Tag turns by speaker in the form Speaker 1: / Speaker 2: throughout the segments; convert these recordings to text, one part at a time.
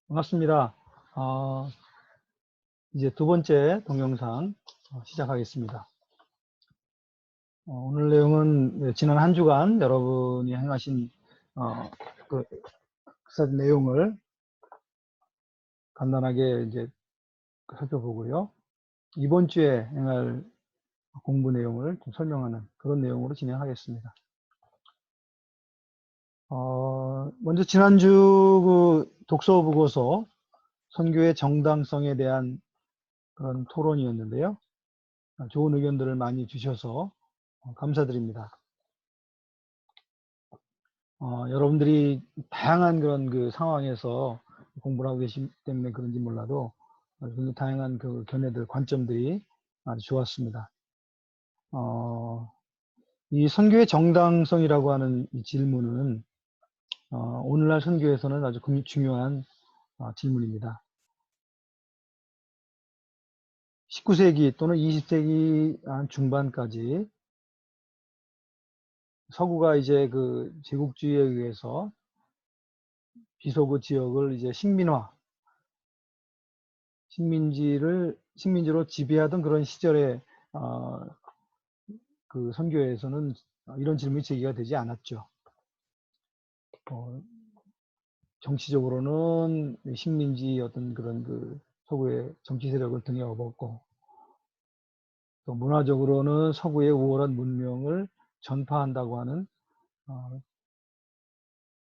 Speaker 1: 반갑습니다. 이제 두 번째 동영상 시작하겠습니다. 오늘 내용은 지난 한 주간 여러분이 행하신 그 역사 내용을 간단하게 이제 살펴보고요. 이번 주에 행할 공부 내용을 좀 설명하는 그런 내용으로 진행하겠습니다. 먼저 지난주 그 독서 보고서 선교의 정당성에 대한 그런 토론이었는데요. 좋은 의견들을 많이 주셔서 감사드립니다. 여러분들이 다양한 그런 그 상황에서 공부를 하고 계시기 때문에 그런지 몰라도 굉장히 다양한 그 견해들, 관점들이 아주 좋았습니다. 이 선교의 정당성이라고 하는 이 질문은 오늘날 선교에서는 아주 중요한 질문입니다. 19세기 또는 20세기 중반까지 서구가 이제 그 제국주의에 의해서 비서구 지역을 이제 식민지로 지배하던 그런 시절에 그 선교에서는 이런 질문이 제기가 되지 않았죠. 정치적으로는 식민지 어떤 그런 그 서구의 정치 세력을 등에 업었고, 또 문화적으로는 서구의 우월한 문명을 전파한다고 하는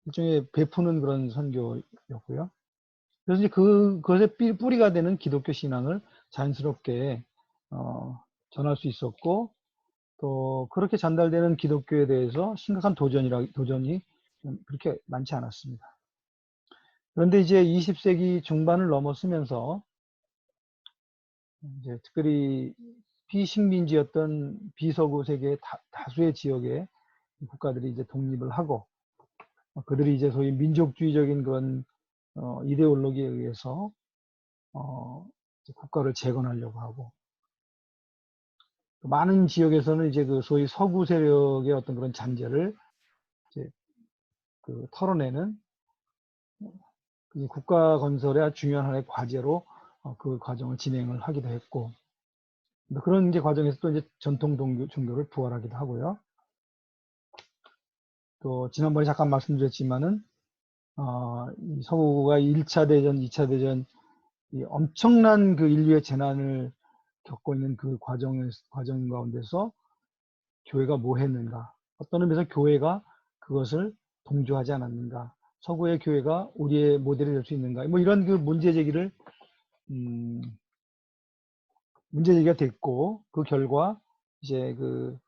Speaker 1: 일종의 베푸는 그런 선교였고요. 그래서 이제 그것의 뿌리가 되는 기독교 신앙을 자연스럽게 전할 수 있었고, 또 그렇게 전달되는 기독교에 대해서 심각한 도전이 그렇게 많지 않았습니다. 그런데 이제 20세기 중반을 넘어서면서 이제 특별히 비식민지였던 비서구 세계의 다수의 지역의 국가들이 이제 독립을 하고, 그들이 이제 소위 민족주의적인 그런 이데올로기에 의해서 국가를 재건하려고 하고, 많은 지역에서는 이제 그 소위 서구 세력의 어떤 그런 잔재를 이제 그 털어내는 이 국가 건설의 중요한 하나의 과제로 그 과정을 진행을 하기도 했고, 그런 이제 과정에서 또 이제 전통 종교를 부활하기도 하고요. 또 지난번에 잠깐 말씀드렸지만은 이 서구가 1차 대전, 2차 대전 이 엄청난 그 인류의 재난을 겪고 있는 그 과정 가운데서 교회가 뭐 했는가? 어떤 의미에서 교회가 그것을 동조하지 않았는가? 서구의 교회가 우리의 모델이 될 수 있는가? 뭐 이런 그 문제 제기가 됐고, 그 결과 이제 그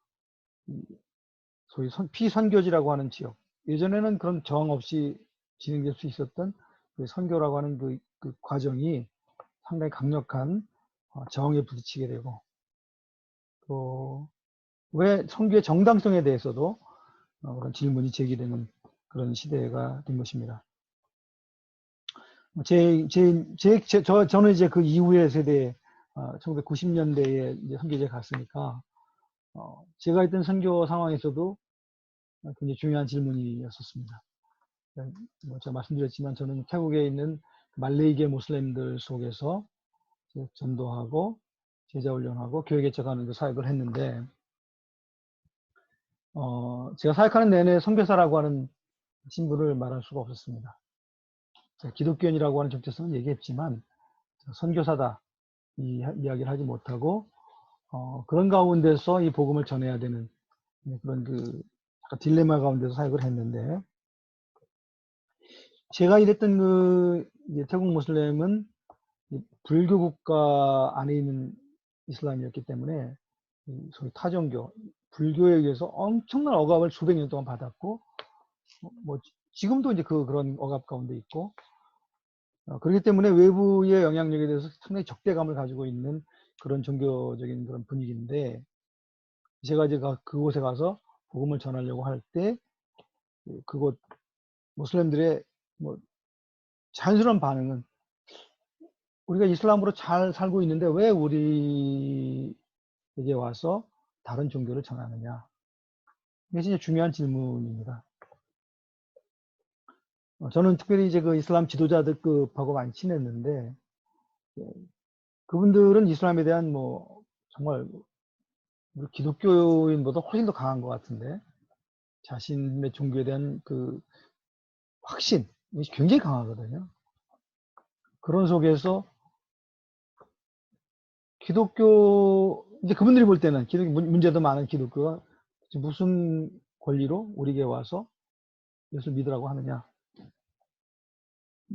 Speaker 1: 소위 피선교지라고 하는 지역, 예전에는 그런 정 없이 진행될 수 있었던 그 선교라고 하는 그 과정이 상당히 강력한 저항에 부딪히게 되고, 또 왜 선교의 정당성에 대해서도 그런 질문이 제기되는 그런 시대가 된 것입니다. 저는 이제 그 이후의 세대, 1990년대에 이제 선교지에 갔으니까, 제가 있던 선교 상황에서도 굉장히 중요한 질문이었었습니다. 뭐 제가 말씀드렸지만 저는 태국에 있는 말레이계 모슬렘들 속에서 전도하고 제자훈련하고 교회 개척하는 그 사역을 했는데, 제가 사역하는 내내 선교사라고 하는 신분을 말할 수가 없었습니다. 기독교인이라고 하는 정체성은 얘기했지만 선교사다 이 이야기를 하지 못하고 그런 가운데서 이 복음을 전해야 되는 그런 그 딜레마 가운데서 사역을 했는데, 제가 일했던 그 태국 모슬렘은 불교 국가 안에 있는 이슬람이었기 때문에 소위 타종교, 불교에 의해서 엄청난 억압을 수백 년 동안 받았고, 뭐 지금도 이제 그런 억압 가운데 있고, 그렇기 때문에 외부의 영향력에 대해서 상당히 적대감을 가지고 있는 그런 종교적인 그런 분위기인데, 제가 이제 그곳에 가서 복음을 전하려고 할 때 그곳 모슬렘들의 뭐 자연스러운 반응은, 우리가 이슬람으로 잘 살고 있는데 왜 우리에게 와서 다른 종교를 전하느냐. 이게 진짜 중요한 질문입니다. 저는 특별히 이제 그 이슬람 지도자들급하고 많이 친했는데, 예, 그분들은 이슬람에 대한 뭐, 정말 우리 기독교인보다 훨씬 더 강한 것 같은데, 자신의 종교에 대한 그 확신, 이것이 굉장히 강하거든요. 그런 속에서 기독교, 이제 그분들이 볼 때는 기독교 문제도 많은 기독교가 무슨 권리로 우리에게 와서 예수를 믿으라고 하느냐.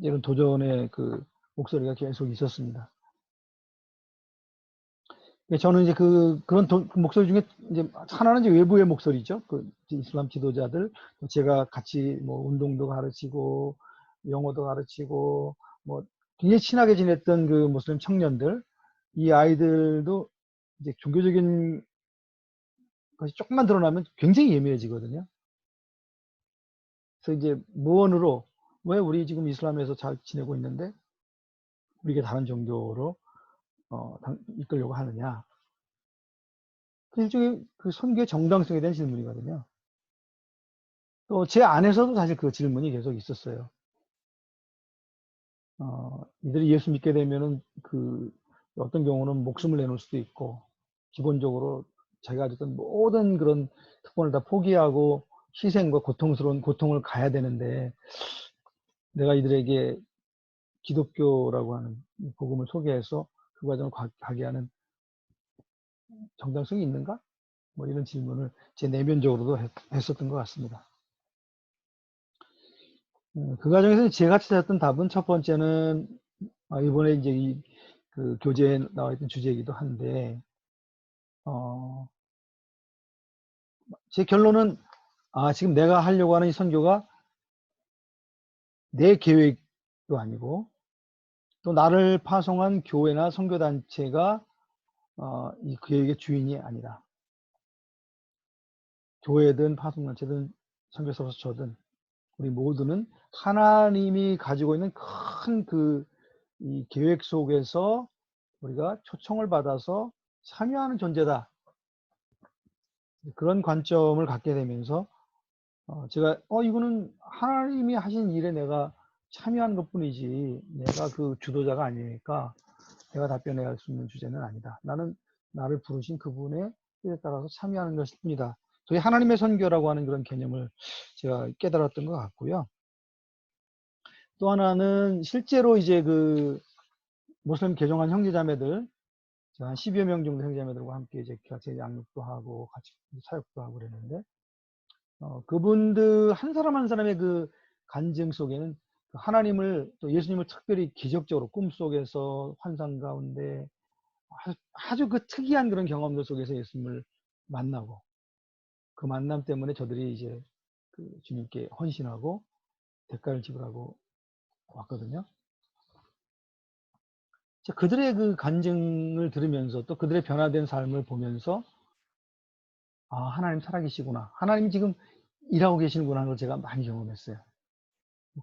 Speaker 1: 이런 도전의 그 목소리가 계속 있었습니다. 저는 이제 그런 목소리 중에 이제 하나는 이제 외부의 목소리죠. 그 이슬람 지도자들, 제가 같이 뭐 운동도 가르치고 영어도 가르치고 뭐 굉장히 친하게 지냈던 그 무슬림 청년들, 이 아이들도 이제 종교적인 것이 조금만 드러나면 굉장히 예민해지거든요. 그래서 이제 무언으로 왜 우리 지금 이슬람에서 잘 지내고 있는데 우리가 다른 종교로 이끌려고 하느냐. 그 일종의 그 선교의 정당성에 대한 질문이거든요. 또 제 안에서도 사실 그 질문이 계속 있었어요. 이들이 예수 믿게 되면은 그 어떤 경우는 목숨을 내놓을 수도 있고, 기본적으로 자기가 가졌던 모든 그런 특권을 다 포기하고 희생과 고통스러운 고통을 가야 되는데, 내가 이들에게 기독교라고 하는 복음을 소개해서 그 과정을 가게 하는 정당성이 있는가? 뭐 이런 질문을 제 내면적으로도 했었던 것 같습니다. 그 과정에서 제가 찾았던 답은 첫 번째는 이번에 이제 그 교재에 나와 있던 주제이기도 한데, 제 결론은 지금 내가 하려고 하는 이 선교가 내 계획도 아니고 또 나를 파송한 교회나 선교단체가 이 계획의 주인이 아니라, 교회든 파송단체든 선교사로서든 우리 모두는 하나님이 가지고 있는 큰 이 계획 속에서 우리가 초청을 받아서 참여하는 존재다. 그런 관점을 갖게 되면서 제가 이거는 하나님이 하신 일에 내가 참여하는 것뿐이지 내가 그 주도자가 아니니까 내가 답변해야 할 수 있는 주제는 아니다. 나는 나를 부르신 그분의 뜻에 따라서 참여하는 것일 뿐이다. 소위 하나님의 선교라고 하는 그런 개념을 제가 깨달았던 것 같고요. 또 하나는 실제로 이제 그 모슬림 개종한 형제자매들, 한 10여 명 정도 형제자매들과 함께 이제 같이 양육도 하고 같이 사역도 하고 그랬는데, 그분들 한 사람 한 사람의 그 간증 속에는 하나님을, 또 예수님을 특별히 기적적으로 꿈속에서 환상 가운데 아주 그 특이한 그런 경험들 속에서 예수님을 만나고, 그 만남 때문에 저들이 이제 그 주님께 헌신하고 대가를 지불하고 왔거든요. 그들의 그 간증을 들으면서 또 그들의 변화된 삶을 보면서 하나님 살아계시구나. 하나님 지금 일하고 계시는구나 하는 걸 제가 많이 경험했어요.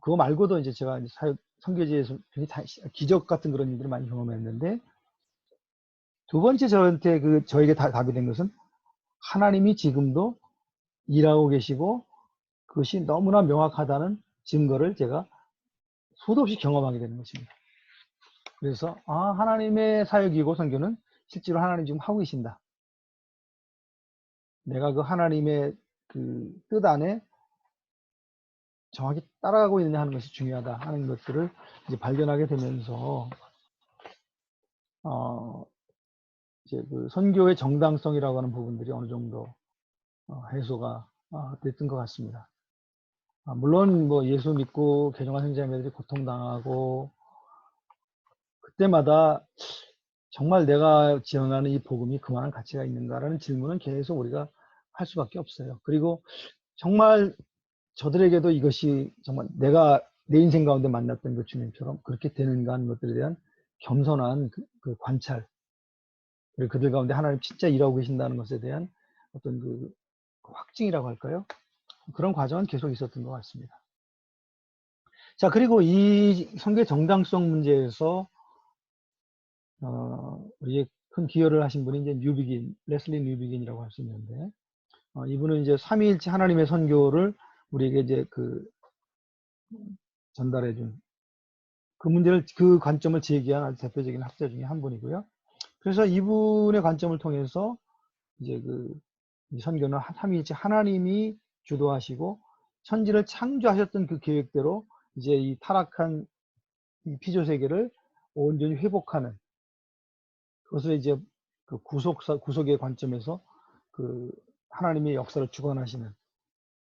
Speaker 1: 그거 말고도 이제 제가 사역, 선교지에서 기적 같은 그런 일들을 많이 경험했는데, 두 번째 저한테 저에게 답이 된 것은 하나님이 지금도 일하고 계시고 그것이 너무나 명확하다는 증거를 제가 수도 없이 경험하게 되는 것입니다. 그래서 하나님의 사역이고 선교는 실제로 하나님 지금 하고 계신다. 내가 그 하나님의 그 뜻 안에 정확히 따라가고 있느냐 하는 것이 중요하다 하는 것들을 이제 발견하게 되면서 이제 그 선교의 정당성이라고 하는 부분들이 어느 정도 해소가 됐던 것 같습니다. 물론 뭐 예수 믿고 개종한 형제자매들이 고통당하고 그때마다 정말 내가 지향하는 이 복음이 그만한 가치가 있는가라는 질문은 계속 우리가 할 수밖에 없어요. 그리고 정말 저들에게도 이것이 정말 내가 내 인생 가운데 만났던 그 주님처럼 그렇게 되는가 하는 것들에 대한 겸손한 그 관찰, 그리고 그들 가운데 하나님 진짜 일하고 계신다는 것에 대한 어떤 그 확증이라고 할까요? 그런 과정은 계속 있었던 것 같습니다. 자, 그리고 이 선교의 정당성 문제에서 우리 큰 기여를 하신 분이 이제 레슬리 뉴비긴이라고 할 수 있는데, 이분은 이제 삼위일체 하나님의 선교를 우리에게 이제 전달해준 그 문제를, 그 관점을 제기한 아주 대표적인 학자 중에 한 분이고요. 그래서 이분의 관점을 통해서 이제 이 선교는 삼위일체 하나님이 주도하시고 천지를 창조하셨던 그 계획대로 이제 이 타락한 이 피조 세계를 온전히 회복하는, 그것을 이제 그 구속의 관점에서 그 하나님의 역사를 주관하시는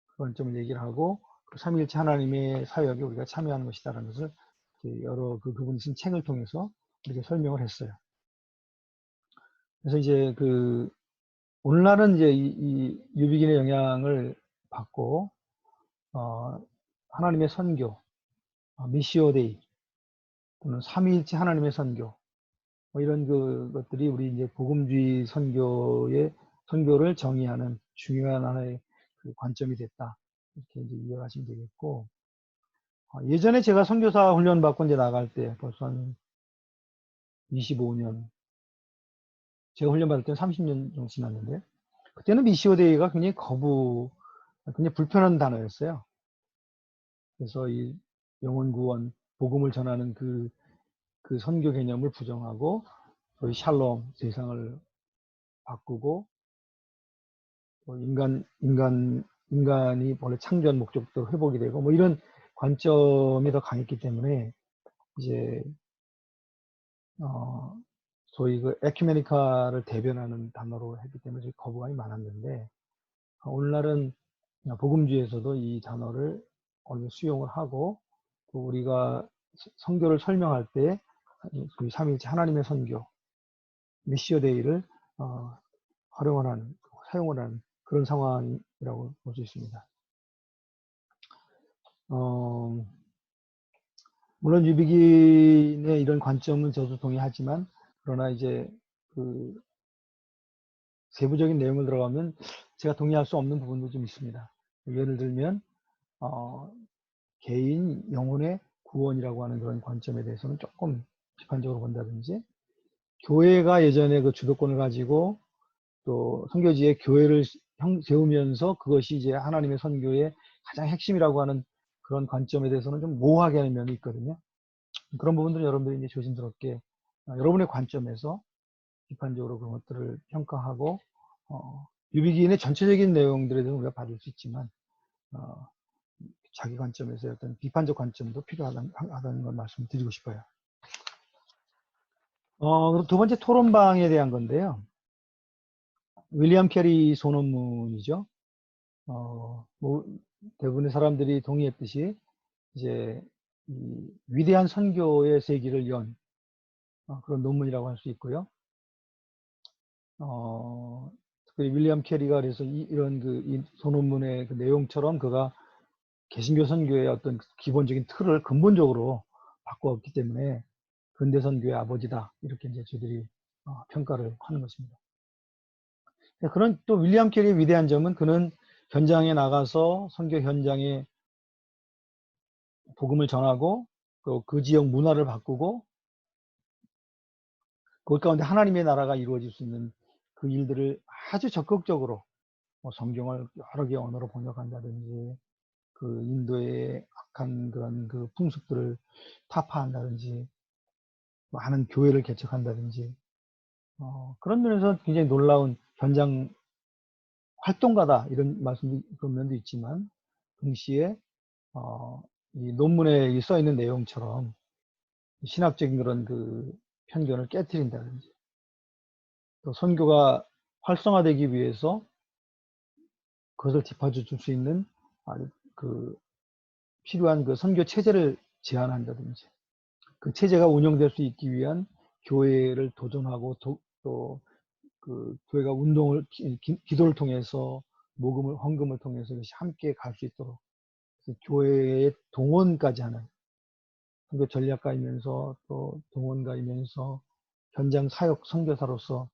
Speaker 1: 그 관점을 얘기를 하고, 그 삼위일체 하나님의 사역에 우리가 참여하는 것이다라는 것을 여러 그분이 쓴 책을 통해서 이렇게 설명을 했어요. 그래서 이제 오늘날은 이제 이 유비긴의 영향을 받고 하나님의 선교, 미시오 데이 또는 삼위일체 하나님의 선교, 뭐 이런 것들이 우리 이제 복음주의 선교를 정의하는 중요한 하나의 그 관점이 됐다, 이렇게 이제 이해하시면 되겠고, 예전에 제가 선교사 훈련 받고 이제 나갈 때 벌써 한 25년, 제가 훈련 받을 때는 30년 정도 지났는데, 그때는 미시오 데이가 굉장히 불편한 단어였어요. 그래서 이 영혼 구원, 복음을 전하는 그 선교 개념을 부정하고, 소위 샬롬, 세상을 바꾸고, 인간이 원래 창조한 목적도 회복이 되고, 뭐 이런 관점이 더 강했기 때문에, 이제, 소위 에큐메니카를 대변하는 단어로 했기 때문에 거부감이 많았는데, 오늘날은 복음주의에서도 이 단어를 어느 정도 수용을 하고, 또 우리가 선교를 설명할 때, 그 삼위일체 하나님의 선교, 미시오 데이를 사용을 하는 그런 상황이라고 볼 수 있습니다. 물론 유비긴의 이런 관점은 저도 동의하지만, 그러나 이제 세부적인 내용을 들어가면 제가 동의할 수 없는 부분도 좀 있습니다. 예를 들면 개인 영혼의 구원이라고 하는 그런 관점에 대해서는 조금 비판적으로 본다든지, 교회가 예전에 그 주도권을 가지고 또 선교지에 교회를 세우면서 그것이 이제 하나님의 선교의 가장 핵심이라고 하는 그런 관점에 대해서는 좀 모호하게 하는 면이 있거든요. 그런 부분들은 여러분들이 이제 조심스럽게 여러분의 관점에서 비판적으로 그런 것들을 평가하고, 유비기인의 전체적인 내용들에 대해서 우리가 봐줄 수 있지만, 자기 관점에서 어떤 비판적 관점도 필요하다는 걸 말씀드리고 싶어요. 그리고 두 번째 토론방에 대한 건데요. 윌리엄 캐리 소논문이죠. 뭐 대부분의 사람들이 동의했듯이 이제 이 위대한 선교의 세기를 연 그런 논문이라고 할 수 있고요. 특별히 윌리엄 캐리가 그래서 이런 이 소논문의 그 내용처럼 그가 개신교 선교의 어떤 기본적인 틀을 근본적으로 바꾸었기 때문에 근대 선교의 아버지다, 이렇게 이제 저희들이 평가를 하는 것입니다. 그런 또 윌리엄 캐리의 위대한 점은 그는 현장에 나가서 선교 현장에 복음을 전하고 또 그 지역 문화를 바꾸고 그 가운데 하나님의 나라가 이루어질 수 있는 그 일들을 아주 적극적으로 성경을 여러 개 언어로 번역한다든지, 그 인도의 악한 그런 그 풍습들을 타파한다든지, 많은 교회를 개척한다든지, 그런 면에서 굉장히 놀라운 현장 활동가다, 이런 그런 면도 있지만, 동시에 이 논문에 써 있는 내용처럼 신학적인 그런 그 편견을 깨뜨린다든지, 또 선교가 활성화되기 위해서 그것을 뒷받쳐 줄 수 있는 필요한 그 선교 체제를 제안한다든지, 그 체제가 운영될 수 있기 위한 교회를 도전하고, 또 그 교회가 기도를 통해서 헌금을 통해서 함께 갈 수 있도록 교회의 동원까지 하는 선교 전략가이면서 또 동원가이면서 현장 사역 선교사로서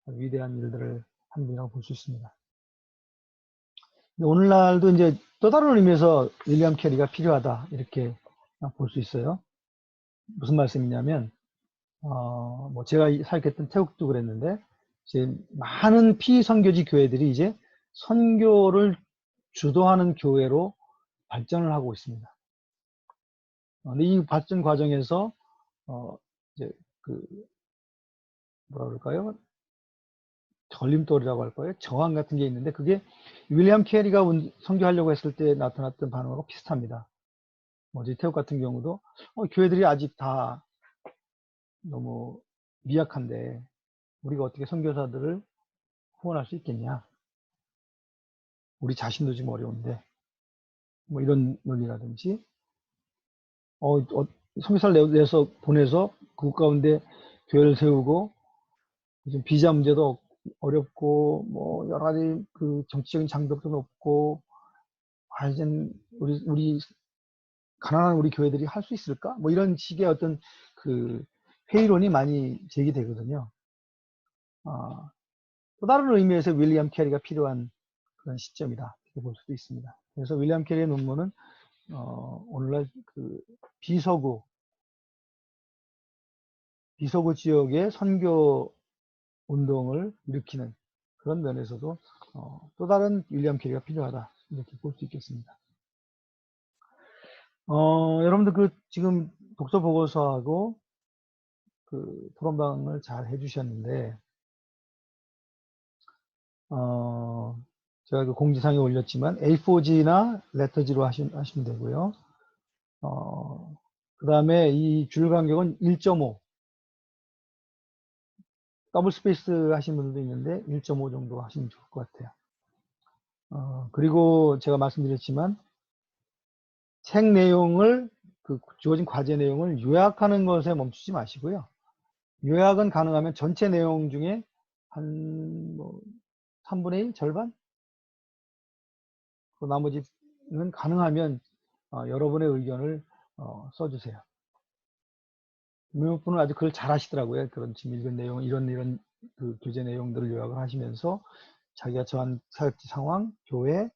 Speaker 1: 위대한 일들을 한 분이라고 볼 수 있습니다. 오늘날도 이제 또 다른 의미에서 윌리엄 캐리가 필요하다, 이렇게 볼 수 있어요. 무슨 말씀이냐면, 뭐 제가 사역했던 태국도 그랬는데, 이제 많은 피선교지 교회들이 이제 선교를 주도하는 교회로 발전을 하고 있습니다. 근데 이 발전 과정에서 이제 그 뭐라 그럴까요? 걸림돌이라고 할까요? 저항 같은 게 있는데 그게 윌리엄 캐리가 선교하려고 했을 때 나타났던 반응하고 비슷합니다. 뭐지 태국 같은 경우도 교회들이 아직 다 너무 미약한데 우리가 어떻게 선교사들을 후원할 수 있겠냐? 우리 자신도 지금 어려운데 뭐 이런 논의라든지 선교사를 내서 보내서 그 가운데 교회를 세우고 요즘 비자 문제도 어렵고 뭐 여러 가지 그 정치적인 장벽도 높고 이제 우리 가난한 우리 교회들이 할 수 있을까? 뭐 이런 식의 어떤 그 회의론이 많이 제기되거든요. 또 다른 의미에서 윌리엄 캐리가 필요한 그런 시점이다 이렇게 볼 수도 있습니다. 그래서 윌리엄 캐리의 논문은 오늘날 그 비서구 지역의 선교 운동을 일으키는 그런 면에서도 또 다른 윌리엄 캐리가 필요하다 이렇게 볼 수 있겠습니다. 여러분들 그 지금 독서 보고서하고 그 토론방을 잘 해주셨는데 제가 그 공지사항에 올렸지만 A4G나 레터지로 하시면 되고요. 그 다음에 이 줄 간격은 1.5 더블 스페이스 하신 분들도 있는데 1.5 정도 하시면 좋을 것 같아요. 그리고 제가 말씀드렸지만 책 내용을 그 주어진 과제 내용을 요약하는 것에 멈추지 마시고요. 요약은 가능하면 전체 내용 중에 한 뭐 3분의 1 절반? 그 나머지는 가능하면 여러분의 의견을 써주세요. 몇 분은 아주 그걸 잘 하시더라고요. 그런 지금 읽은 내용, 이런 그 교재 내용들을 요약을 하시면서 자기가 처한 사역지 상황, 교회,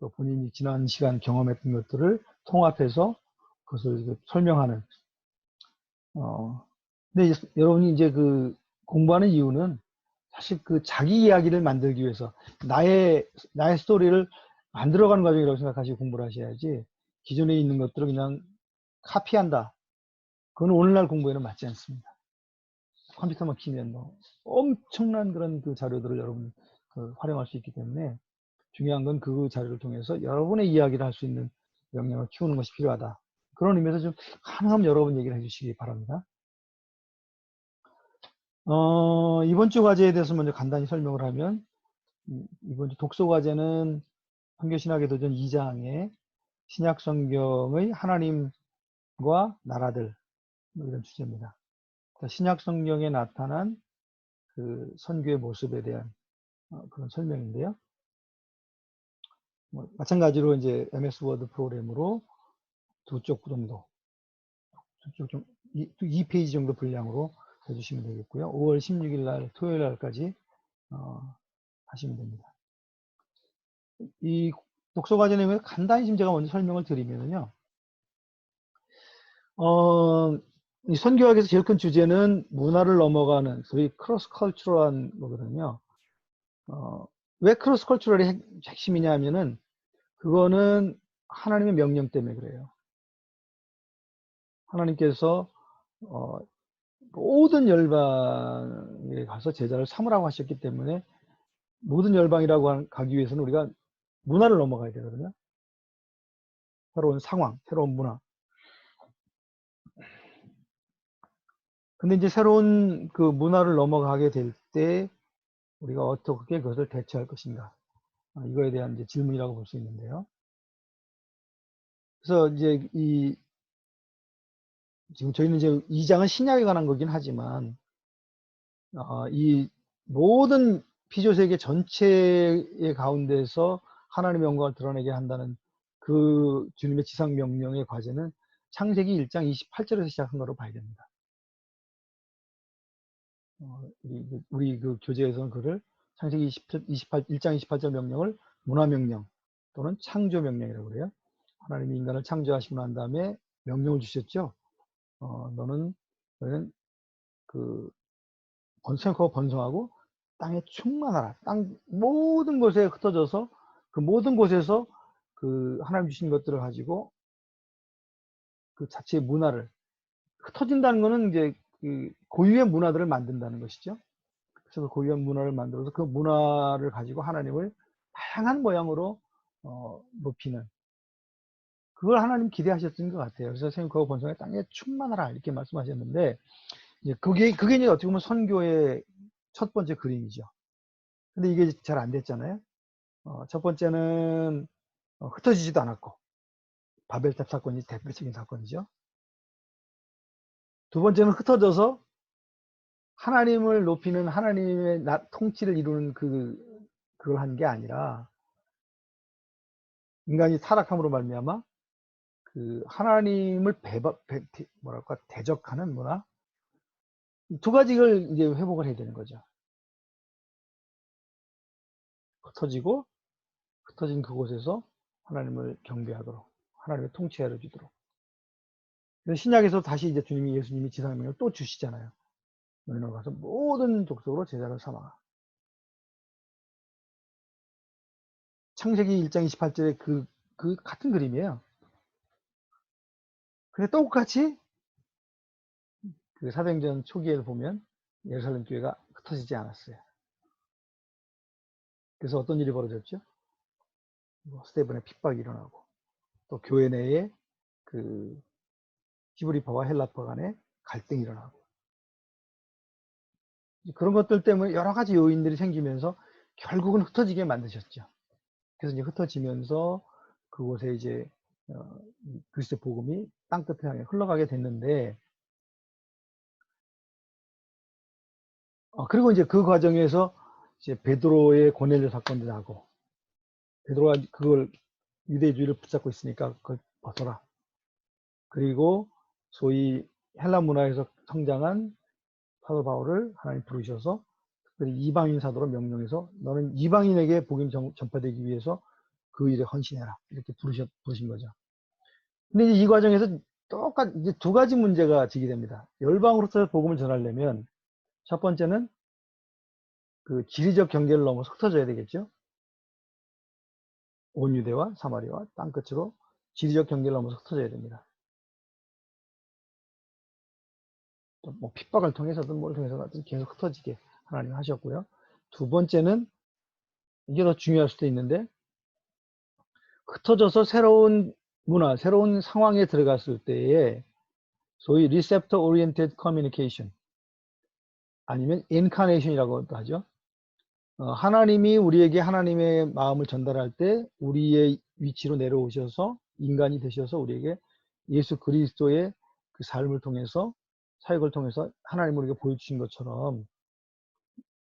Speaker 1: 또 본인이 지난 시간 경험했던 것들을 통합해서 그것을 설명하는. 근데 여러분이 이제 그 공부하는 이유는 사실 그 자기 이야기를 만들기 위해서 나의 스토리를 만들어가는 과정이라고 생각하시고 공부를 하셔야지 기존에 있는 것들을 그냥 카피한다. 그건 오늘날 공부에는 맞지 않습니다. 컴퓨터만 키면 뭐 엄청난 그런 그 자료들을 여러분 활용할 수 있기 때문에 중요한 건 그 자료를 통해서 여러분의 이야기를 할 수 있는 역량을 키우는 것이 필요하다. 그런 의미에서 좀 가능하면 여러분 얘기를 해주시기 바랍니다. 이번 주 과제에 대해서 먼저 간단히 설명을 하면 이번 주 독서 과제는 선교신학의 도전 2장에 신약 성경의 하나님과 나라들 뭐 이런 주제입니다. 신약 성경에 나타난 그 선교의 모습에 대한 그런 설명인데요. 마찬가지로 이제 MS 워드 프로그램으로 두 쪽 정도, 좀 2페이지 정도 분량으로 해주시면 되겠고요. 5월 16일 날 토요일 날까지 하시면 됩니다. 이 독서 과제 내용에 간단히 지금 제가 먼저 설명을 드리면요. 이 선교학에서 제일 큰 주제는 문화를 넘어가는 소위 크로스 컬처럴한 거거든요. 왜 크로스 컬처럴이 핵심이냐 하면은 그거는 하나님의 명령 때문에 그래요. 하나님께서 모든 열방에 가서 제자를 삼으라고 하셨기 때문에 모든 열방이라고 가기 위해서는 우리가 문화를 넘어가야 되거든요. 새로운 상황, 새로운 문화. 근데 이제 새로운 그 문화를 넘어가게 될 때 우리가 어떻게 그것을 대처할 것인가. 이거에 대한 이제 질문이라고 볼 수 있는데요. 그래서 이제 지금 저희는 이제 2장은 신약에 관한 거긴 하지만, 이 모든 피조세계 전체의 가운데서 하나님의 영광을 드러내게 한다는 그 주님의 지상 명령의 과제는 창세기 1장 28절에서 시작한 거로 봐야 됩니다. 우리 그 교재에서는 그를 창세기 1장 28절 명령을 문화명령 또는 창조명령이라고 그래요. 하나님이 인간을 창조하시고 난 다음에 명령을 주셨죠. 너는 그 번성하고 번성하고 땅에 충만하라. 땅 모든 곳에 흩어져서 그 모든 곳에서 그 하나님 주신 것들을 가지고 그 자체의 문화를 흩어진다는 거는 이제 그 고유의 문화들을 만든다는 것이죠. 그래서 고유한 문화를 만들어서 그 문화를 가지고 하나님을 다양한 모양으로 높이는 그걸 하나님 기대하셨던 것 같아요. 그래서 선생님 그거 본성에 땅에 충만하라 이렇게 말씀하셨는데 이제 그게 이제 어떻게 보면 선교의 첫 번째 그림이죠. 근데 이게 잘 안 됐잖아요. 첫 번째는 흩어지지도 않았고 바벨탑 사건이 대표적인 사건이죠. 두 번째는 흩어져서 하나님을 높이는 하나님의 통치를 이루는 그걸 한 게 아니라 인간이 타락함으로 말미암아 그 하나님을 뭐랄까 대적하는 문화 두 가지를 이제 회복을 해야 되는 거죠. 흩어진 그곳에서 하나님을 경배하도록 하나님의 통치하여 주도록. 신약에서 다시 이제 예수님이 지상명을 또 주시잖아요. 너희는 가서 모든 족속으로 제자를 삼아. 창세기 1장 28절에 그 같은 그림이에요. 근데 똑같이 그 사도행전 초기에 보면 예루살렘 교회가 흩어지지 않았어요. 그래서 어떤 일이 벌어졌죠? 스테반의 핍박이 일어나고 또 교회 내에 그 히브리파와 헬라파 간의 갈등이 일어나고 그런 것들 때문에 여러 가지 요인들이 생기면서 결국은 흩어지게 만드셨죠. 그래서 이제 흩어지면서 그곳에 이제 그리스도의 복음이 땅끝에 향해 흘러가게 됐는데 그리고 이제 그 과정에서 이제 베드로의 고넬료 사건도 나고 베드로가 그걸 유대주의를 붙잡고 있으니까 그걸 벗어라. 그리고 소위 헬라 문화에서 성장한 사도 바울을 하나님 부르셔서 특별히 이방인 사도로 명령해서 너는 이방인에게 복음이 전파되기 위해서 그 일에 헌신해라 이렇게 부르신 거죠. 근데 이제 이 과정에서 이제 두 가지 문제가 제기됩니다. 열방으로서 복음을 전하려면 첫 번째는 그 지리적 경계를 넘어서 흩어져야 되겠죠. 온 유대와 사마리아와 땅끝으로 지리적 경계를 넘어서 흩어져야 됩니다. 뭐 핍박을 통해서든 뭘 통해서든 계속 흩어지게 하나님 하셨고요. 두 번째는 이게 더 중요할 수도 있는데 흩어져서 새로운 문화, 새로운 상황에 들어갔을 때에 소위 receptor oriented communication 아니면 incarnation이라고도 하죠. 하나님이 우리에게 하나님의 마음을 전달할 때 우리의 위치로 내려오셔서 인간이 되셔서 우리에게 예수 그리스도의 그 삶을 통해서 사역을 통해서 하나님을 우리에게 보여주신 것처럼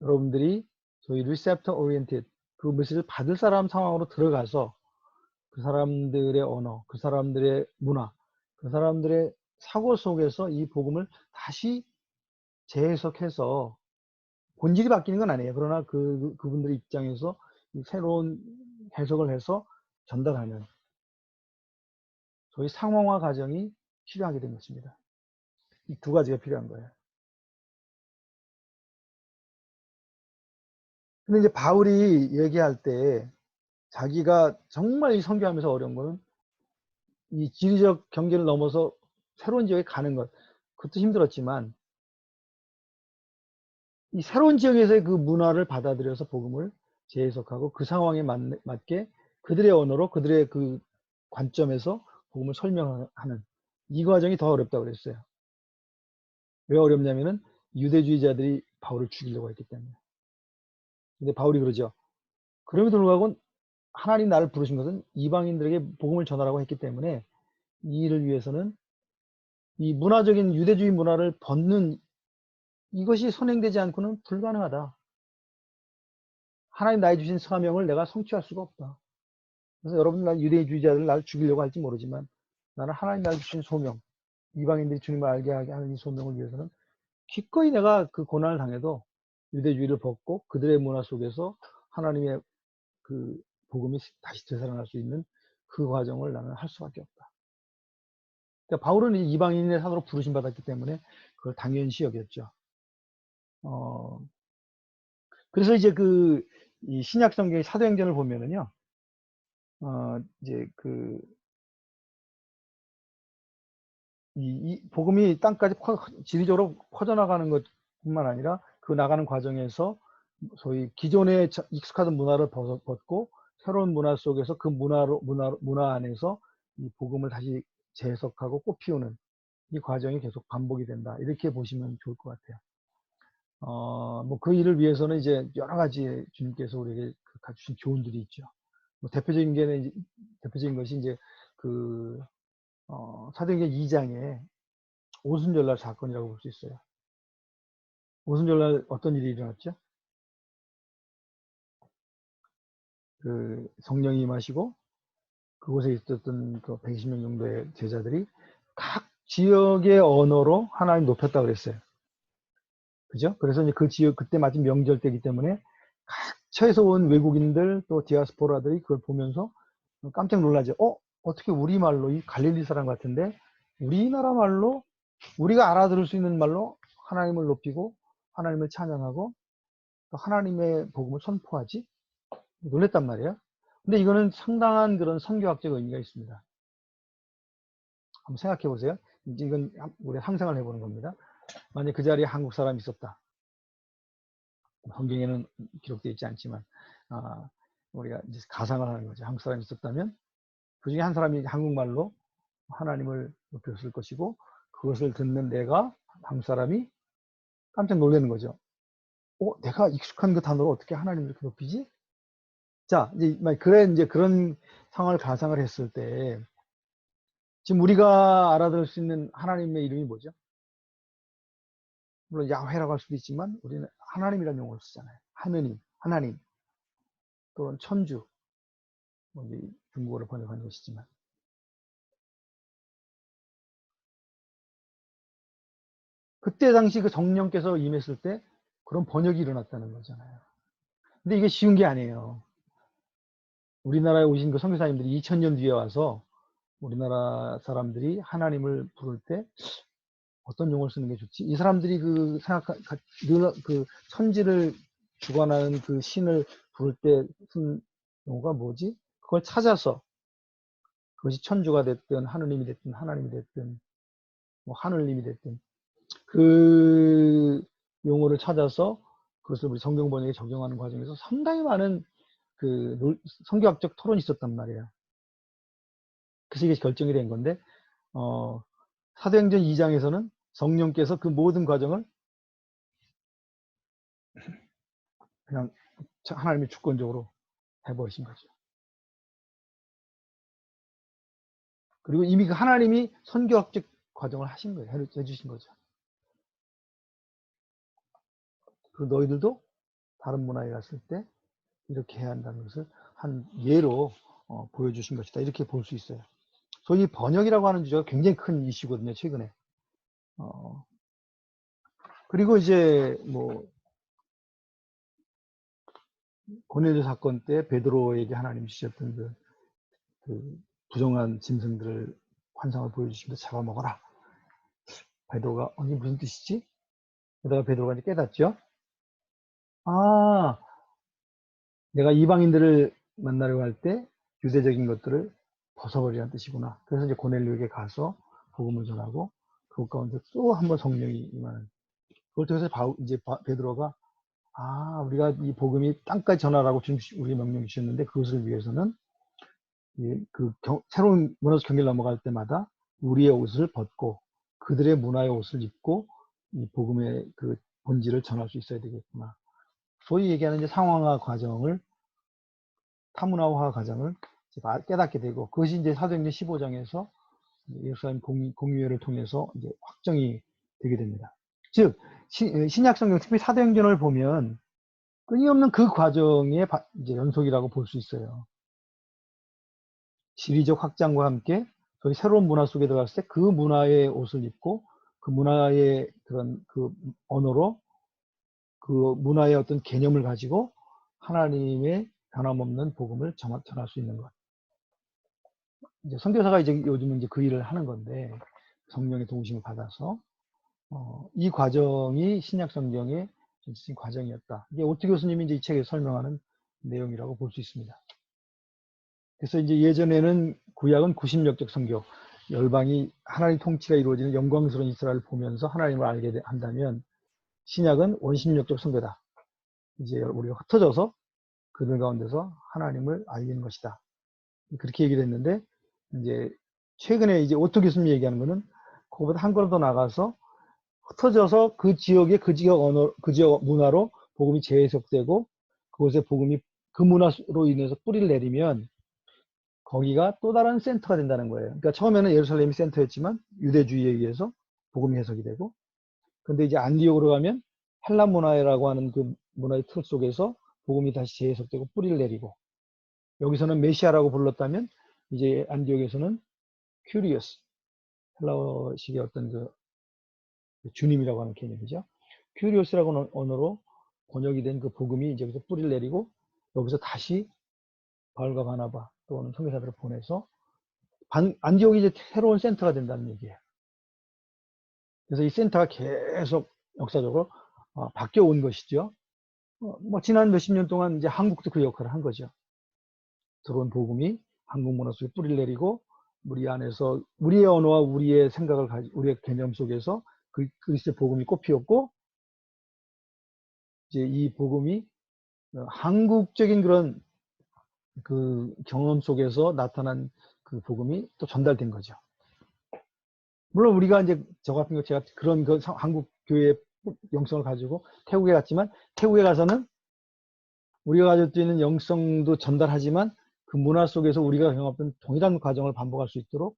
Speaker 1: 여러분들이 소위 receptor oriented 그 메시지를 받을 사람 상황으로 들어가서 그 사람들의 언어, 그 사람들의 문화, 그 사람들의 사고 속에서 이 복음을 다시 재해석해서 본질이 바뀌는 건 아니에요. 그러나 그분들의 입장에서 새로운 해석을 해서 전달하는 소위 상황화 과정이 필요하게 된 것입니다. 이 두 가지가 필요한 거예요. 근데 이제 바울이 얘기할 때 자기가 정말 이 선교하면서 어려운 거는 이 지리적 경계를 넘어서 새로운 지역에 가는 것, 그것도 힘들었지만 이 새로운 지역에서의 그 문화를 받아들여서 복음을 재해석하고 그 상황에 맞게 그들의 언어로 그들의 그 관점에서 복음을 설명하는 이 과정이 더 어렵다고 그랬어요. 왜 어렵냐면은 유대주의자들이 바울을 죽이려고 했기 때문에. 근데 바울이 그러죠. 그럼에도 불구하고 하나님 나를 부르신 것은 이방인들에게 복음을 전하라고 했기 때문에 이 일을 위해서는 이 문화적인 유대주의 문화를 벗는 이것이 선행되지 않고는 불가능하다. 하나님 나에 주신 사명을 내가 성취할 수가 없다. 그래서 여러분, 난 유대주의자들 나를 죽이려고 할지 모르지만 나는 하나님 나를 주신 소명, 이방인들이 주님을 알게 하게 하는 이 소명을 위해서는 기꺼이 내가 그 고난을 당해도 유대주의를 벗고 그들의 문화 속에서 하나님의 그 복음이 다시 되살아날 수 있는 그 과정을 나는 할 수밖에 없다. 그러니까 바울은 이방인의 사도로 부르심 받았기 때문에 그걸 당연시 여겼죠. 그래서 이제 이 신약 성경의 사도행전을 보면은요, 이제 이 복음이 땅까지 지리적으로 퍼져나가는 것뿐만 아니라 그 나가는 과정에서 소위 기존에 익숙하던 문화를 벗고 새로운 문화 속에서 그 문화 안에서 이 복음을 다시 재해석하고 꽃피우는 이 과정이 계속 반복이 된다. 이렇게 보시면 좋을 것 같아요. 뭐 그 일을 위해서는 이제 여러 가지 주님께서 우리에게 주신 교훈들이 있죠. 뭐 대표적인 것이 이제 그 사도행전 2장에 오순절날 사건이라고 볼 수 있어요. 오순절날 어떤 일이 일어났죠? 그 성령이 임하시고 그곳에 있었던 그 120명 정도의 제자들이 각 지역의 언어로 하나님 높였다 그랬어요. 그죠? 그래서 이제 그 지역 그때 마침 명절 때이기 때문에 각처에서 온 외국인들 또 디아스포라들이 그걸 보면서 깜짝 놀라죠. 어떻게 우리말로 이 갈릴리 사람 같은데 우리나라 말로 우리가 알아들을 수 있는 말로 하나님을 높이고 하나님을 찬양하고 또 하나님의 복음을 선포하지? 놀랬단 말이에요. 근데 이거는 상당한 그런 선교학적 의미가 있습니다. 한번 생각해 보세요. 이제 이건 우리 상상을 해보는 겁니다. 만약 그 자리에 한국 사람이 있었다. 성경에는 기록되어 있지 않지만 우리가 이제 가상을 하는 거죠. 한국 사람이 있었다면 그 중에 한 사람이 한국말로 하나님을 높였을 것이고 그것을 듣는 내가 한국 사람이 깜짝 놀라는 거죠. 내가 익숙한 그 단어로 어떻게 하나님을 이렇게 높이지? 자, 이제 그런 상황을 가상을 했을 때 지금 우리가 알아들을 수 있는 하나님의 이름이 뭐죠? 물론 야훼라고 할 수도 있지만 우리는 하나님이라는 용어를 쓰잖아요. 하나님, 또는 천주, 뭐 이제 중국어로 번역한 것이지만 그때 당시 그 성령께서 임했을 때 그런 번역이 일어났다는 거잖아요. 근데 이게 쉬운 게 아니에요. 우리나라에 오신 그 선교사님들이 2000년 뒤에 와서 우리나라 사람들이 하나님을 부를 때 어떤 용어를 쓰는 게 좋지? 이 사람들이 그 천지를 주관하는 그 신을 부를 때 쓴 용어가 뭐지? 그걸 찾아서 그것이 천주가 됐든 하느님이 됐든 하나님이 됐든 뭐 하늘님이 됐든 그 용어를 찾아서 그것을 우리 성경 번역에 적용하는 과정에서 상당히 많은 그 성경학적 토론이 있었단 말이에요. 그래서 이게 결정이 된 건데 사도행전 2장에서는 성령께서 그 모든 과정을 그냥 하나님이 주권적으로 해버리신 거죠. 그리고 이미 그 하나님이 선교학적 과정을 하신 거예요. 해주신 거죠. 그 너희들도 다른 문화에 갔을 때 이렇게 해야 한다는 것을 한 예로 보여주신 것이다. 이렇게 볼 수 있어요. 소위 번역이라고 하는 주제가 굉장히 큰 이슈거든요. 최근에. 그리고 이제 뭐 고넬료 사건 때 베드로에게 하나님 주셨던 그 부정한 짐승들을 환상을 보여주시면서 잡아먹어라. 베드로가 이게 무슨 뜻이지? 그러다가 베드로가 이제 깨닫죠. 내가 이방인들을 만나려고 할 때 유대적인 것들을 벗어버리라는 뜻이구나. 그래서 이제 고넬료에게 가서 복음을 전하고 그 가운데 또 한 번 성령이 임하는. 그걸 통해서 이제 베드로가 우리가 이 복음이 땅까지 전하라고 우리 명령 주셨는데 그것을 위해서는 새로운 문화적 경계를 넘어갈 때마다 우리의 옷을 벗고 그들의 문화의 옷을 입고 이 복음의 그 본질을 전할 수 있어야 되겠구나. 소위 얘기하는 이제 상황화 과정을 타문화화 과정을 깨닫게 되고 그것이 이제 사도행전 15장에서 예루살렘 공의회를 통해서 이제 확정이 되게 됩니다. 즉 신약성경 특히 사도행전을 보면 끊임없는 그 과정의 이제 연속이라고 볼 수 있어요. 지리적 확장과 함께 저희 새로운 문화 속에 들어갔을 때 그 문화의 옷을 입고 그 문화의 그런 그 언어로 그 문화의 어떤 개념을 가지고 하나님의 변함없는 복음을 전할 수 있는 것. 이제 선교사가 이제 요즘은 이제 그 일을 하는 건데 성령의 도우심을 받아서 이 과정이 신약 성경의 전체적인 과정이었다. 이게 오트 교수님이 이제 이 책에 설명하는 내용이라고 볼 수 있습니다. 그래서 이제 예전에는 구약은 구심력적 선교, 열방이 하나님 통치가 이루어지는 영광스러운 이스라엘을 보면서 하나님을 알게 한다면 신약은 원심력적 선교다. 이제 우리가 흩어져서 그들 가운데서 하나님을 알리는 것이다. 그렇게 얘기를 했는데, 이제 최근에 이제 오토 교수님이 얘기하는 거는 그거보다 한 걸음 더 나가서 흩어져서 그 지역의 그 지역 언어, 그 지역 문화로 복음이 재해석되고 그곳에 복음이 그 문화로 인해서 뿌리를 내리면 거기가 또 다른 센터가 된다는 거예요. 그러니까 처음에는 예루살렘이 센터였지만 유대주의에 의해서 복음이 해석이 되고, 근데 이제 안디옥으로 가면 헬라 문화라고 하는 그 문화의 틀 속에서 복음이 다시 재해석되고 뿌리를 내리고, 여기서는 메시아라고 불렀다면 이제 안디옥에서는 큐리어스, 헬라어식의 어떤 그 주님이라고 하는 개념이죠. 큐리오스라고 하는 언어로 번역이 된 그 복음이 이제 여기서 뿌리를 내리고 여기서 다시 바울과 바나바 또는 선교사들을 보내서 안디옥이 이제 새로운 센터가 된다는 얘기예요. 그래서 이 센터가 계속 역사적으로 바뀌어 온 것이죠. 뭐 지난 몇십 년 동안 이제 한국도 그 역할을 한 거죠. 들어온 복음이 한국 문화 속에 뿌리를 내리고 우리 안에서 우리의 언어와 우리의 생각을 가지고 우리의 개념 속에서 그리스도의 복음이 꽃피었고, 이제 이 복음이 한국적인 그런 그 경험 속에서 나타난 그 복음이 또 전달된 거죠. 물론 우리가 이제 저 같은 거 제가 그런 그 한국 교회의 영성을 가지고 태국에 갔지만 태국에 가서는 우리가 가지고 있는 영성도 전달하지만 그 문화 속에서 우리가 경험했던 동일한 과정을 반복할 수 있도록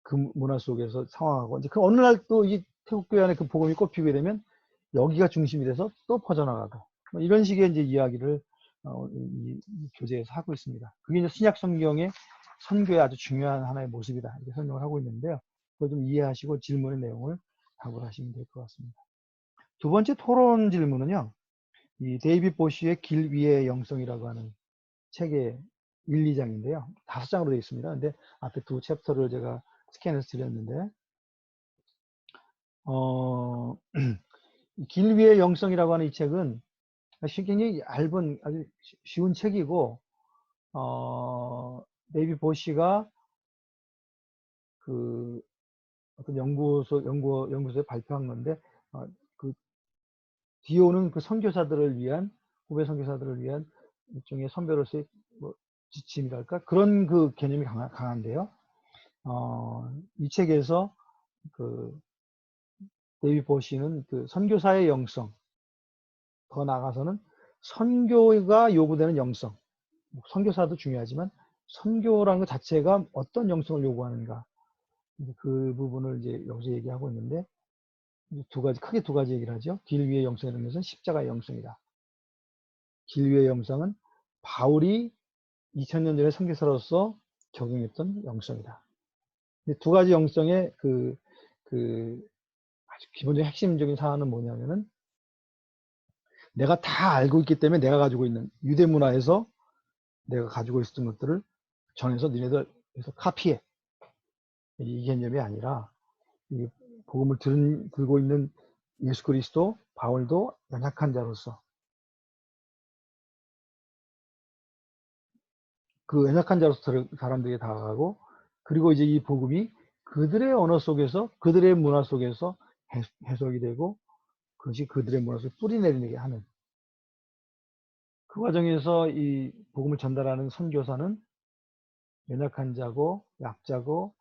Speaker 1: 그 문화 속에서 상황하고, 이제 그 어느 날 또 이 태국 교회 안에 그 복음이 꽃피게 되면 여기가 중심이 돼서 또 퍼져나가고, 뭐 이런 식의 이제 이야기를 이 교재에서 하고 있습니다. 그게 이제 신약 성경의 선교의 아주 중요한 하나의 모습이다, 이렇게 설명을 하고 있는데요. 그걸 좀 이해하시고 질문의 내용을 답을 하시면 될 것 같습니다. 두 번째 토론 질문은요, 이 데이빗 보쉬의 길 위의 영성이라고 하는 책의 1, 2장인데요. 5장으로 되어 있습니다. 근데 앞에 두 챕터를 제가 스캔해서 드렸는데, 길 위의 영성이라고 하는 이 책은 굉장히 얇은 아주 쉬운 책이고, 데이빗 보쉬가 그 어떤 연구소에 발표한 건데, 그 뒤에 오는 그 선교사들을 위한, 후배 선교사들을 위한 일종의 선배로서의 뭐 지침이랄까, 그런 그 개념이 강한데요. 이 책에서 그 데이빗 보쉬는 그 선교사의 영성, 더 나아가서는 선교가 요구되는 영성, 선교사도 중요하지만 선교라는 것 자체가 어떤 영성을 요구하는가, 그 부분을 이제 여기서 얘기하고 있는데, 크게 두 가지 얘기를 하죠. 길 위의 영성이라는 것은 십자가의 영성이다. 길 위의 영성은 바울이 2000년 전에 선교사로서 적용했던 영성이다. 두 가지 영성의 아주 기본적인 핵심적인 사안은 뭐냐면은, 내가 다 알고 있기 때문에 내가 가지고 있는 유대 문화에서 내가 가지고 있었던 것들을 전해서 너네들에서 카피해, 이 개념이 아니라, 이 복음을 들고 있는 예수 그리스도 바울도 연약한 자로서 그 연약한 자로서 사람들에게 다가가고, 그리고 이제 이 복음이 그들의 언어 속에서 그들의 문화 속에서 해석이 되고 그것이 그들의 문화 속에 뿌리내리게 하는 그 과정에서 이 복음을 전달하는 선교사는 연약한 자고 약자고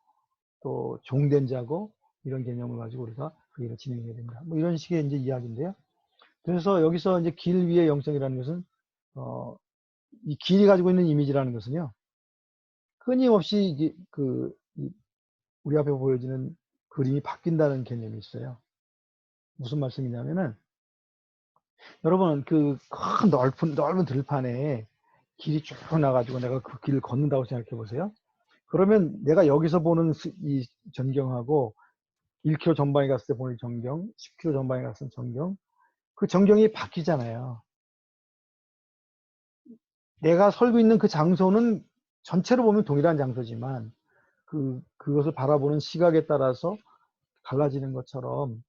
Speaker 1: 또 종된 자고, 이런 개념을 가지고 우리가 그 일을 진행해야 된다. 뭐 이런 식의 이제 이야기인데요. 그래서 여기서 이제 길 위의 영성이라는 것은 이 길이 가지고 있는 이미지라는 것은요, 끊임없이 이게 우리 앞에 보여지는 그림이 바뀐다는 개념이 있어요. 무슨 말씀이냐면은, 여러분 그 큰 넓은 들판에 길이 쭉 나가지고 내가 그 길을 걷는다고 생각해 보세요. 그러면 내가 여기서 보는 이 전경하고 1km 전방에 갔을 때 보는 전경, 10km 전방에 갔을 때 전경, 그 전경이 바뀌잖아요. 내가 설고 있는 그 장소는 전체로 보면 동일한 장소지만 그것을 바라보는 시각에 따라서 달라지는 것처럼,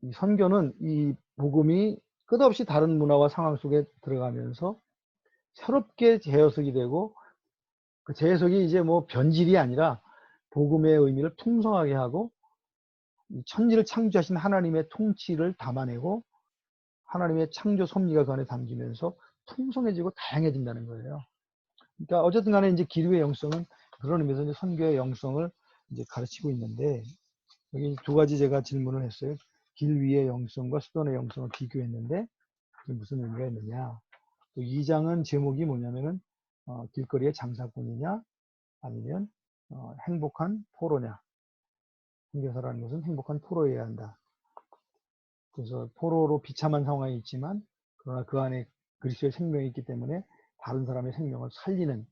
Speaker 1: 이 선교는 이 복음이 끝없이 다른 문화와 상황 속에 들어가면서 새롭게 재해석이 되고, 그 재해석이 이제 뭐 변질이 아니라 복음의 의미를 풍성하게 하고 이 천지를 창조하신 하나님의 통치를 담아내고 하나님의 창조 섭리가 그 안에 담기면서 풍성해지고 다양해진다는 거예요. 그러니까 어쨌든 간에 이제 기류의 영성은 그런 의미에서 이제 선교의 영성을 이제 가르치고 있는데, 여기 두 가지 제가 질문을 했어요. 길 위의 영성과 수도원의 영성을 비교했는데 그게 무슨 의미가 있느냐. 또 2장은 제목이 뭐냐면은 길거리의 장사꾼이냐 아니면 행복한 포로냐. 선교사라는 것은 행복한 포로여야 한다. 그래서 포로로 비참한 상황이 있지만 그러나 그 안에 그리스도의 생명이 있기 때문에 다른 사람의 생명을 살리는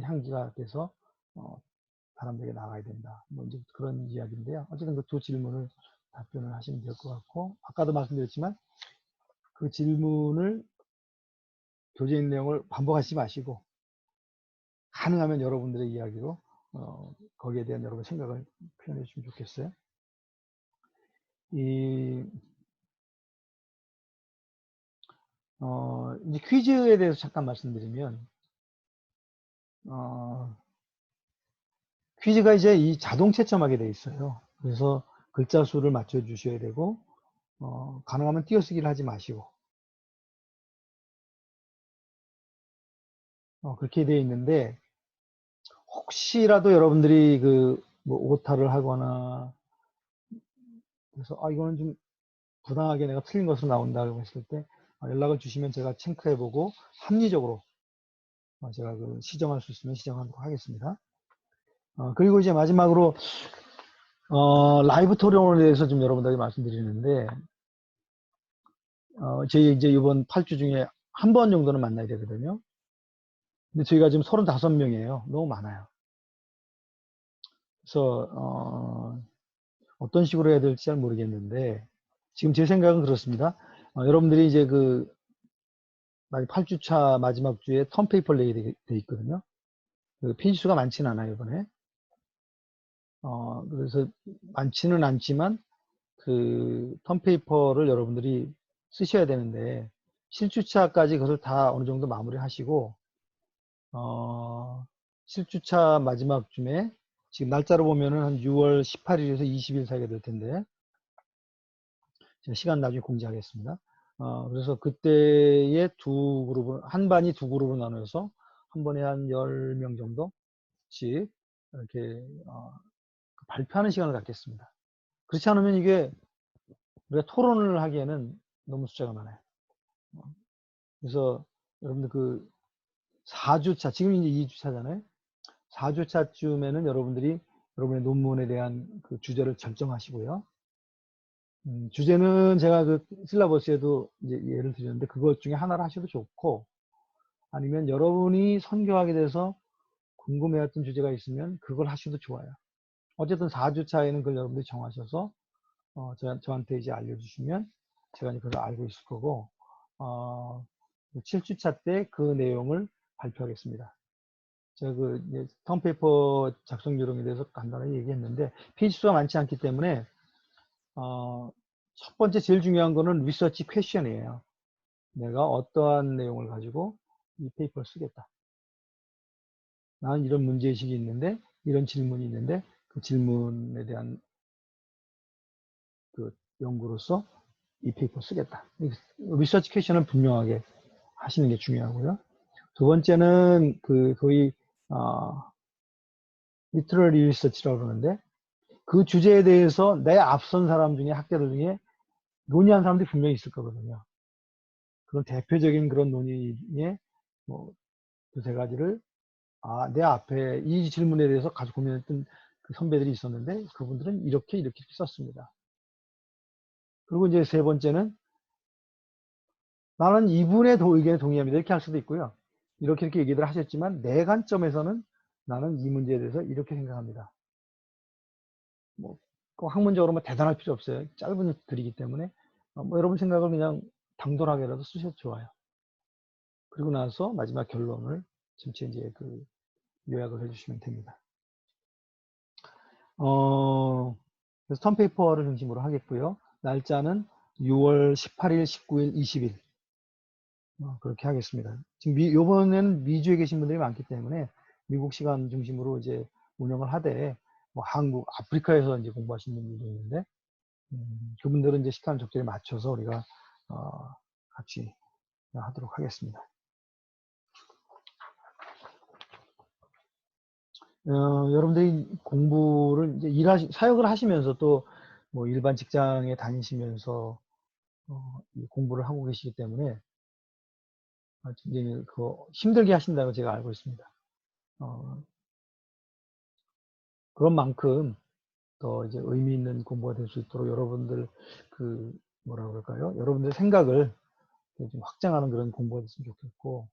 Speaker 1: 향기가 돼서 사람들에게 나가야 된다. 뭐 이제 그런 이야기인데요. 어쨌든 그 두 질문을 답변을 하시면 될 것 같고, 아까도 말씀드렸지만 그 질문을 교재인 내용을 반복하지 마시고 가능하면 여러분들의 이야기로 거기에 대한 여러분의 생각을 표현해 주시면 좋겠어요. 이제 퀴즈에 대해서 잠깐 말씀드리면, 퀴즈가 이제 이 자동 채점하게 돼 있어요. 그래서 글자 수를 맞춰 주셔야 되고, 가능하면 띄어쓰기를 하지 마시고, 그렇게 돼 있는데, 혹시라도 여러분들이 뭐 오타를 하거나, 그래서, 이거는 좀 부당하게 내가 틀린 것으로 나온다고 했을 때, 연락을 주시면 제가 체크해보고, 합리적으로, 제가 시정할 수 있으면 시정하도록 하겠습니다. 그리고 이제 마지막으로, 라이브 토론에 대해서 좀 여러분들에게 말씀드리는데, 저희 이제 이번 8주 중에 한 번 정도는 만나야 되거든요. 근데 저희가 지금 35명이에요. 너무 많아요. 그래서, 어떤 식으로 해야 될지 잘 모르겠는데, 지금 제 생각은 그렇습니다. 여러분들이 이제 8주차 마지막 주에 턴페이퍼를 내게 돼 있거든요. 페이지 수가 많지는 않아요, 이번에. 그래서 많지는 않지만, 턴페이퍼를 여러분들이 쓰셔야 되는데, 7주차까지 그것을 다 어느 정도 마무리 하시고, 7주차 마지막 쯤에, 지금 날짜로 보면은 한 6월 18일에서 20일 사이가 될 텐데, 제가 시간 나중에 공지하겠습니다. 그래서 그때에 한 반이 두 그룹으로 나눠서 한 번에 한 10명 정도씩 이렇게 발표하는 시간을 갖겠습니다. 그렇지 않으면 이게 우리가 토론을 하기에는 너무 숫자가 많아요. 그래서 여러분들 4주차, 지금 이제 2주차잖아요. 4주차쯤에는 여러분들이 여러분의 논문에 대한 주제를 결정하시고요. 주제는 제가 실라버스에도 이제 예를 드렸는데 그것 중에 하나를 하셔도 좋고, 아니면 여러분이 선교하게 돼서 궁금해했던 주제가 있으면 그걸 하셔도 좋아요. 어쨌든 4주차에는 그걸 여러분들이 정하셔서 저한테 이제 알려주시면 제가 이제 그걸 알고 있을 거고, 7주차 때 그 내용을 발표하겠습니다. 제가 턴페이퍼 작성 요령에 대해서 간단하게 얘기했는데 페이지 수가 많지 않기 때문에 첫 번째 제일 중요한 거는 리서치 퀘션이에요. 내가 어떠한 내용을 가지고 이 페이퍼를 쓰겠다. 나는 이런 문제의식이 있는데, 이런 질문이 있는데, 그 질문에 대한 연구로서 이 페이퍼를 쓰겠다. 리서치 퀘션을 분명하게 하시는 게 중요하고요. 두 번째는 거의 리터러리 리서치라고 그러는데, 그 주제에 대해서 내 앞선 사람 중에 학자들 중에 논의한 사람들이 분명히 있을 거거든요. 그런 대표적인 그런 논의에 뭐 두세 가지를 내 앞에 이 질문에 대해서 가지고 고민했던 그 선배들이 있었는데 그분들은 이렇게 썼습니다. 그리고 이제 세 번째는 나는 이분의 의견에 동의합니다. 이렇게 할 수도 있고요. 이렇게 얘기들 하셨지만 내 관점에서는 나는 이 문제에 대해서 이렇게 생각합니다. 뭐 꼭 학문적으로 뭐 대단할 필요 없어요. 짧은 글이기 때문에 뭐 여러분 생각을 그냥 당돌하게라도 쓰셔도 좋아요. 그리고 나서 마지막 결론을 전체 이제 요약을 해주시면 됩니다. 그래서 턴페이퍼를 중심으로 하겠고요. 날짜는 6월 18일, 19일, 20일 그렇게 하겠습니다. 지금 요번에는 미주에 계신 분들이 많기 때문에 미국 시간 중심으로 이제 운영을 하되, 뭐 한국, 아프리카에서 이제 공부하시는 분들도 있는데, 그분들은 이제 시간 적절히 맞춰서 우리가 같이 하도록 하겠습니다. 여러분들이 공부를 이제 사역을 하시면서 또 뭐 일반 직장에 다니시면서 이 공부를 하고 계시기 때문에 굉장히 힘들게 하신다고 제가 알고 있습니다. 그런 만큼 더 이제 의미 있는 공부가 될 수 있도록 여러분들 뭐라 그럴까요? 여러분들 생각을 좀 확장하는 그런 공부가 됐으면 좋겠고,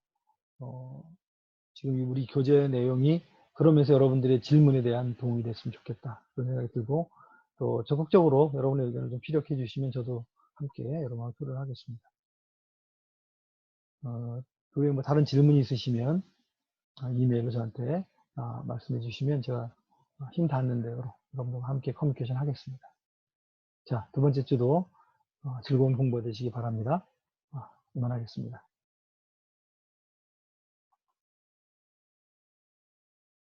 Speaker 1: 지금 우리 교재 내용이 그러면서 여러분들의 질문에 대한 도움이 됐으면 좋겠다. 그런 생각이 들고, 또 적극적으로 여러분의 의견을 좀 피력해 주시면 저도 함께 여러분과 토론을 하겠습니다. 그 외에 뭐 다른 질문이 있으시면 이메일로 저한테 말씀해 주시면 제가 힘 닿는 대로 여러분들과 함께 커뮤니케이션 하겠습니다. 자, 두 번째 주도 즐거운 공부 되시기 바랍니다. 이만하겠습니다.